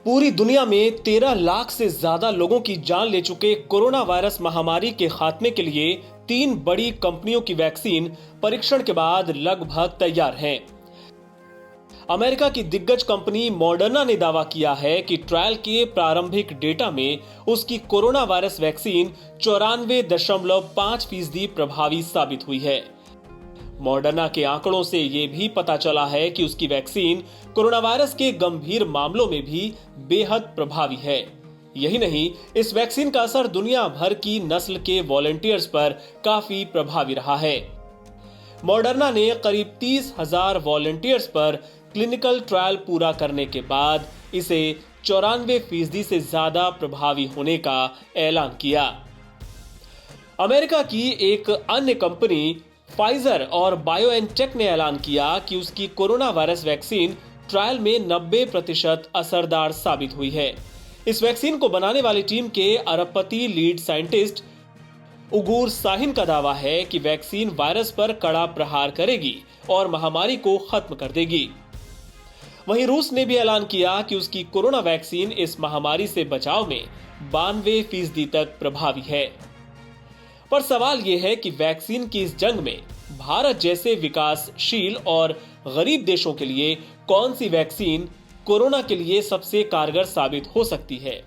पूरी दुनिया में 13 लाख से ज्यादा लोगों की जान ले चुके कोरोना वायरस महामारी के खात्मे के लिए 3 बड़ी कंपनियों की वैक्सीन परीक्षण के बाद लगभग तैयार हैं। अमेरिका की दिग्गज कंपनी मॉडर्ना ने दावा किया है कि ट्रायल के प्रारंभिक डेटा में उसकी कोरोना वायरस वैक्सीन 94.5% प्रभावी साबित हुई है। मॉडर्ना के आंकड़ों से यह भी पता चला है कि उसकी वैक्सीन कोरोना वायरस के गंभीर मामलों में भी बेहद प्रभावी है। यही नहीं, इस वैक्सीन का असर दुनिया भर की नस्ल के वॉलंटियर्स पर काफी प्रभावी रहा है। मॉडर्ना ने करीब 30,000 वॉलंटियर्स पर क्लिनिकल ट्रायल पूरा करने के बाद इसे 94% से ज्यादा प्रभावी होने का ऐलान किया। अमेरिका की एक अन्य कंपनी फाइजर और बायोएनटेक ने ऐलान किया कि उसकी कोरोना वायरस वैक्सीन ट्रायल में 90% असरदार साबित हुई है। इस वैक्सीन को बनाने वाली टीम के अरबपति लीड साइंटिस्ट उगूर साहिन का दावा है कि वैक्सीन वायरस पर कड़ा प्रहार करेगी और महामारी को खत्म कर देगी। वहीं रूस ने भी ऐलान किया कि उसकी कोरोना वैक्सीन इस महामारी से बचाव में 92% तक प्रभावी है। पर सवाल यह है कि वैक्सीन की इस जंग में भारत जैसे विकासशील और गरीब देशों के लिए कौन सी वैक्सीन कोरोना के लिए सबसे कारगर साबित हो सकती है।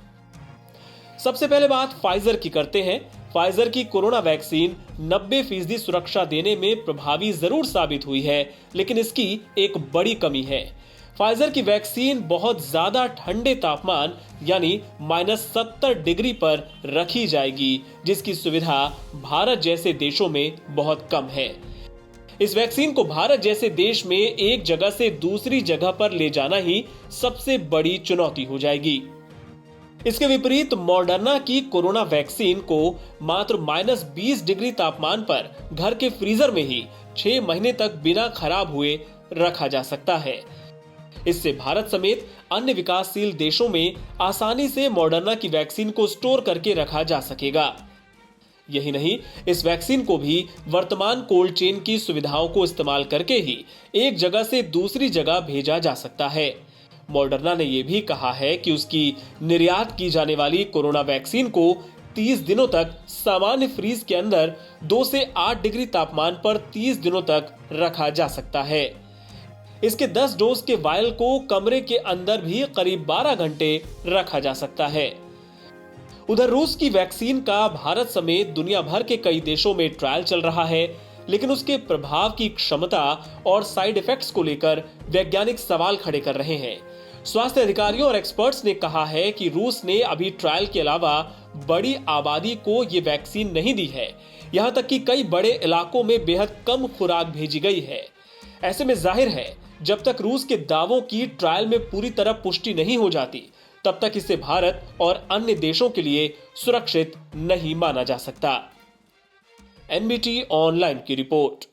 सबसे पहले बात फाइजर की करते हैं। फाइजर की कोरोना वैक्सीन 90% सुरक्षा देने में प्रभावी जरूर साबित हुई है, लेकिन इसकी एक बड़ी कमी है। फाइजर की वैक्सीन बहुत ज्यादा ठंडे तापमान यानी -70 डिग्री पर रखी जाएगी, जिसकी सुविधा भारत जैसे देशों में बहुत कम है। इस वैक्सीन को भारत जैसे देश में एक जगह से दूसरी जगह पर ले जाना ही सबसे बड़ी चुनौती हो जाएगी। इसके विपरीत मॉडर्ना की कोरोना वैक्सीन को मात्र -20 डिग्री तापमान पर घर के फ्रीजर में ही 6 महीने तक बिना खराब हुए रखा जा सकता है। इससे भारत समेत अन्य विकासशील देशों में आसानी से मॉडर्ना की वैक्सीन को स्टोर करके रखा जा सकेगा। यही नहीं, इस वैक्सीन को भी वर्तमान कोल्ड चेन की सुविधाओं को इस्तेमाल करके ही एक जगह से दूसरी जगह भेजा जा सकता है। मॉडर्ना ने यह भी कहा है कि उसकी निर्यात की जाने वाली कोरोना वैक्सीन को 30 दिनों तक सामान्य फ्रीज के अंदर 2 से 8 डिग्री तापमान पर 30 दिनों तक रखा जा सकता है। इसके 10 डोज के वायल को कमरे के अंदर भी करीब 12 घंटे रखा जा सकता है। उधर रूस की वैक्सीन का भारत समेत दुनिया भर के कई देशों में ट्रायल चल रहा है, लेकिन उसके प्रभाव की क्षमता और साइड इफेक्ट्स को लेकर वैज्ञानिक सवाल खड़े कर रहे हैं। स्वास्थ्य अधिकारियों और एक्सपर्ट्स ने कहा है कि रूस ने अभी ट्रायल के अलावा बड़ी आबादी को ये वैक्सीन नहीं दी है। यहां तक कि कई बड़े इलाकों में बेहद कम खुराक भेजी गई है। ऐसे में जाहिर है, जब तक रूस के दावों की ट्रायल में पूरी तरह पुष्टि नहीं हो जाती, तब तक इसे भारत और अन्य देशों के लिए सुरक्षित नहीं माना जा सकता। एनबीटी ऑनलाइन की रिपोर्ट।